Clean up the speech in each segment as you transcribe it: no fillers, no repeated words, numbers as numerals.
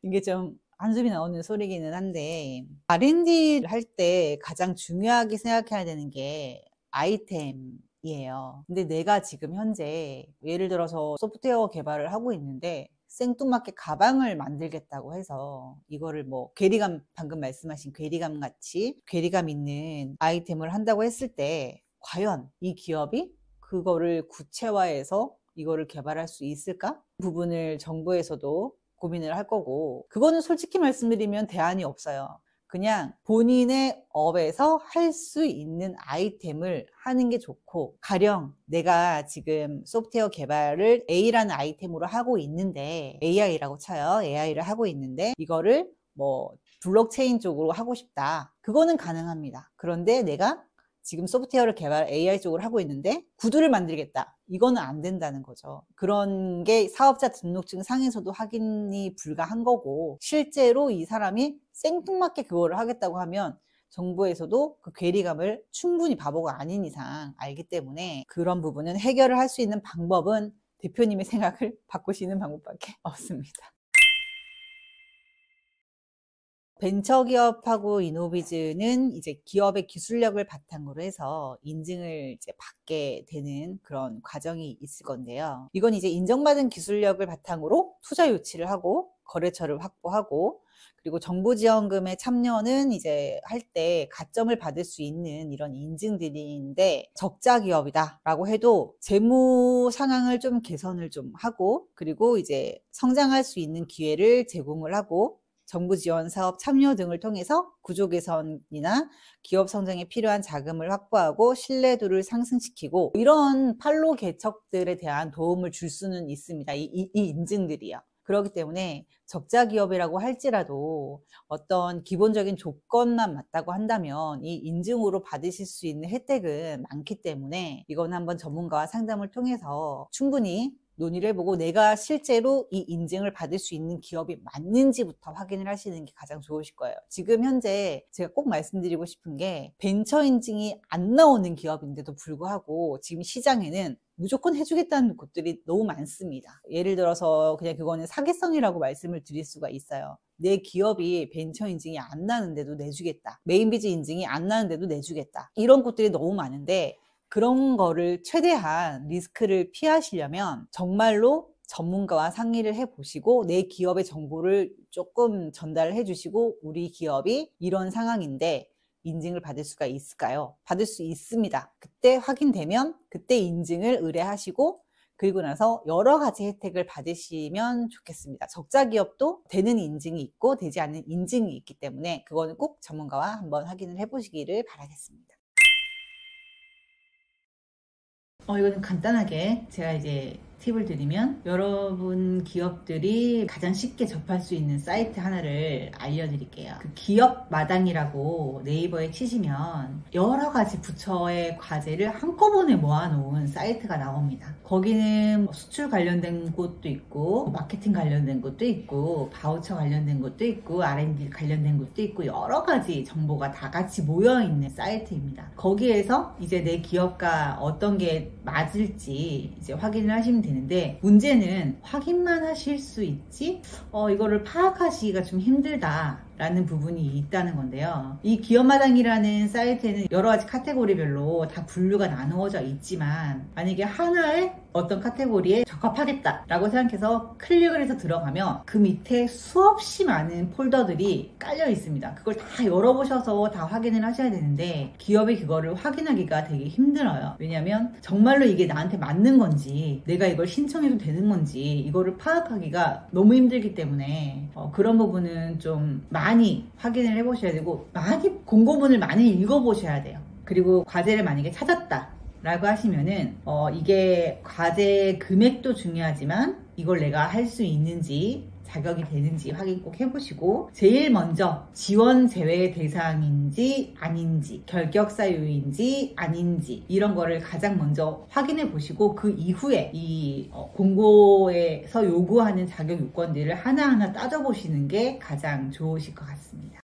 이게 좀 한숨이 나오는 소리기는 한데, R&D를 할 때 가장 중요하게 생각해야 되는 게 아이템이에요. 근데 내가 지금 현재 예를 들어서 소프트웨어 개발을 하고 있는데 생뚱맞게 가방을 만들겠다고 해서 이거를 뭐 괴리감, 방금 말씀하신 괴리감 같이 괴리감 있는 아이템을 한다고 했을 때 과연 이 기업이 그거를 구체화해서 이거를 개발할 수 있을까? 부분을 정부에서도 고민을 할 거고, 그거는 솔직히 말씀드리면 대안이 없어요. 그냥 본인의 업에서 할 수 있는 아이템을 하는 게 좋고, 가령 내가 지금 소프트웨어 개발을 A라는 아이템으로 하고 있는데, AI라고 쳐요. AI를 하고 있는데 이거를 뭐 블록체인 쪽으로 하고 싶다. 그거는 가능합니다. 그런데 내가 지금 소프트웨어를 개발 AI 쪽으로 하고 있는데 구두를 만들겠다. 이거는 안 된다는 거죠. 그런 게 사업자 등록증 상에서도 확인이 불가한 거고, 실제로 이 사람이 생뚱맞게 그거를 하겠다고 하면 정부에서도 그 괴리감을 충분히 바보가 아닌 이상 알기 때문에, 그런 부분은 해결을 할 수 있는 방법은 대표님의 생각을 바꾸시는 방법밖에 없습니다. 벤처기업하고 이노비즈는 이제 기업의 기술력을 바탕으로 해서 인증을 이제 받게 되는 그런 과정이 있을 건데요. 이건 이제 인정받은 기술력을 바탕으로 투자 유치를 하고 거래처를 확보하고, 그리고 정부 지원금에 참여는 이제 할 때 가점을 받을 수 있는 이런 인증들인데, 적자 기업이다라고 해도 재무 상황을 좀 개선을 좀 하고, 그리고 이제 성장할 수 있는 기회를 제공을 하고, 정부 지원 사업 참여 등을 통해서 구조 개선이나 기업 성장에 필요한 자금을 확보하고 신뢰도를 상승시키고, 이런 판로 개척들에 대한 도움을 줄 수는 있습니다. 이 인증들이요. 그렇기 때문에 적자 기업이라고 할지라도 어떤 기본적인 조건만 맞다고 한다면 이 인증으로 받으실 수 있는 혜택은 많기 때문에, 이건 한번 전문가와 상담을 통해서 충분히 논의를 해보고 내가 실제로 이 인증을 받을 수 있는 기업이 맞는지부터 확인을 하시는 게 가장 좋으실 거예요. 지금 현재 제가 꼭 말씀드리고 싶은 게, 벤처 인증이 안 나오는 기업인데도 불구하고 지금 시장에는 무조건 해주겠다는 곳들이 너무 많습니다. 예를 들어서 그냥 그거는 사기성이라고 말씀을 드릴 수가 있어요. 내 기업이 벤처 인증이 안 나는데도 내주겠다. 메인비즈 인증이 안 나는데도 내주겠다. 이런 곳들이 너무 많은데, 그런 거를 최대한 리스크를 피하시려면 정말로 전문가와 상의를 해보시고 내 기업의 정보를 조금 전달을 해주시고, 우리 기업이 이런 상황인데 인증을 받을 수가 있을까요? 받을 수 있습니다. 그때 확인되면 그때 인증을 의뢰하시고, 그리고 나서 여러 가지 혜택을 받으시면 좋겠습니다. 적자 기업도 되는 인증이 있고 되지 않는 인증이 있기 때문에 그거는 꼭 전문가와 한번 확인을 해보시기를 바라겠습니다. 이거는 간단하게 제가 이제 팁을 드리면, 여러분 기업들이 가장 쉽게 접할 수 있는 사이트 하나를 알려드릴게요. 그 기업마당이라고 네이버에 치시면 여러 가지 부처의 과제를 한꺼번에 모아놓은 사이트가 나옵니다. 거기는 뭐 수출 관련된 곳도 있고, 마케팅 관련된 곳도 있고, 바우처 관련된 곳도 있고, R&D 관련된 곳도 있고, 여러 가지 정보가 다 같이 모여있는 사이트입니다. 거기에서 이제 내 기업과 어떤 게 맞을지 이제 확인을 하시면 되는데, 문제는 확인만 하실 수 있지 이거를 파악하시기가 좀 힘들다 라는 부분이 있다는 건데요. 이 기업마당이라는 사이트에는 여러 가지 카테고리별로 다 분류가 나누어져 있지만, 만약에 하나의 어떤 카테고리에 적합하겠다 라고 생각해서 클릭을 해서 들어가면 그 밑에 수없이 많은 폴더들이 깔려 있습니다. 그걸 다 열어보셔서 다 확인을 하셔야 되는데, 기업이 그거를 확인하기가 되게 힘들어요. 왜냐면 정말로 이게 나한테 맞는 건지, 내가 이걸 신청해도 되는 건지 이거를 파악하기가 너무 힘들기 때문에 그런 부분은 좀 많이 확인을 해보셔야 되고, 많이 공고문을 많이 읽어보셔야 돼요. 그리고 과제를 만약에 찾았다 라고 하시면은 이게 과제 금액도 중요하지만 이걸 내가 할 수 있는지, 자격이 되는지 확인 꼭 해보시고, 제일 먼저 지원 제외 대상인지 아닌지, 결격 사유인지 아닌지, 이런 거를 가장 먼저 확인해 보시고, 그 이후에 이 공고에서 요구하는 자격 요건들을 하나하나 따져보시는 게 가장 좋으실 것 같습니다.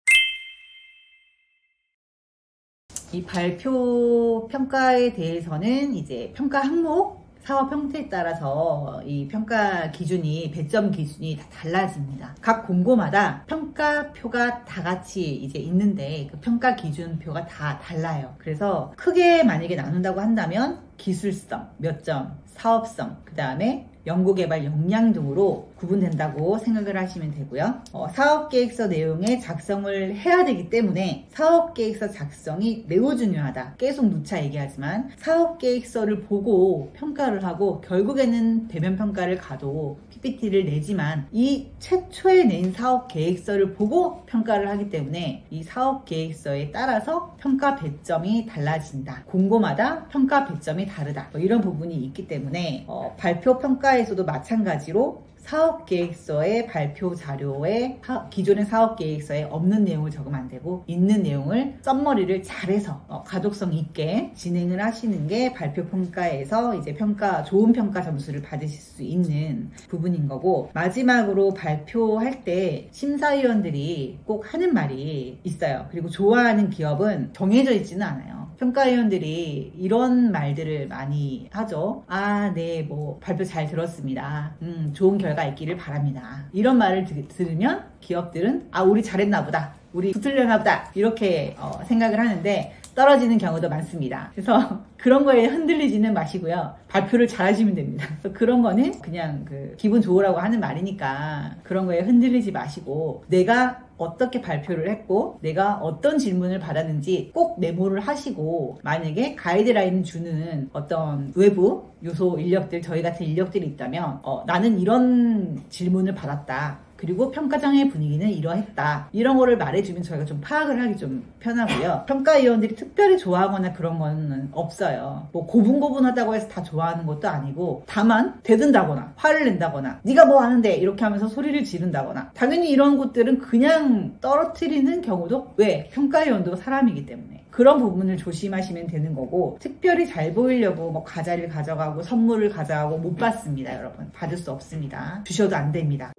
이 발표 평가에 대해서는 이제 평가 항목 사업 형태에 따라서 이 평가 기준이, 배점 기준이 다 달라집니다. 각 공고마다 평가표가 다 같이 이제 있는데 그 평가 기준표가 다 달라요. 그래서 크게 만약에 나눈다고 한다면 기술성 몇 점, 사업성, 그 다음에 연구개발 역량 등으로 구분된다고 생각을 하시면 되고요. 사업계획서 내용의 작성을 해야 되기 때문에 사업계획서 작성이 매우 중요하다. 계속 누차 얘기하지만 사업계획서를 보고 평가를 하고 결국에는 대면 평가를 가도 PPT를 내지만 이 최초에 낸 사업계획서를 보고 평가를 하기 때문에 이 사업계획서에 따라서 평가 배점이 달라진다. 공고마다 평가 배점이 다르다. 이런 부분이 있기 때문에 발표 평가에서도 마찬가지로 사업계획서의 발표 자료에 기존의 사업계획서에 없는 내용을 적으면 안 되고 있는 내용을 썸머리를 잘해서 가독성 있게 진행을 하시는 게 발표 평가에서 이제 좋은 평가 점수를 받으실 수 있는 부분인 거고, 마지막으로 발표할 때 심사위원들이 꼭 하는 말이 있어요. 그리고 좋아하는 기업은 정해져 있지는 않아요. 평가위원들이 이런 말들을 많이 하죠. 네, 뭐 발표 잘 들었습니다. 좋은 결과 있기를 바랍니다. 이런 말을 들으면 기업들은 우리 잘했나 보다, 우리 붙으려나 보다, 이렇게 생각을 하는데 떨어지는 경우도 많습니다. 그래서 그런 거에 흔들리지는 마시고요. 발표를 잘 하시면 됩니다. 그래서 그런 거는 그냥 기분 좋으라고 하는 말이니까 그런 거에 흔들리지 마시고, 내가 어떻게 발표를 했고 내가 어떤 질문을 받았는지 꼭 메모를 하시고, 만약에 가이드라인 주는 어떤 외부 요소 인력들, 저희 같은 인력들이 있다면 나는 이런 질문을 받았다, 그리고 평가장의 분위기는 이러했다, 이런 거를 말해주면 저희가 좀 파악을 하기 좀 편하고요. 평가위원들이 특별히 좋아하거나 그런 거는 없어요. 뭐 고분고분하다고 해서 다 좋아하는 것도 아니고, 다만 대든다거나 화를 낸다거나 네가 뭐 하는데 이렇게 하면서 소리를 지른다거나, 당연히 이런 것들은 그냥 떨어뜨리는 경우도, 왜? 평가위원도 사람이기 때문에 그런 부분을 조심하시면 되는 거고, 특별히 잘 보이려고 뭐 과자를 가져가고 선물을 가져가고 못 받습니다. 여러분, 받을 수 없습니다. 주셔도 안 됩니다.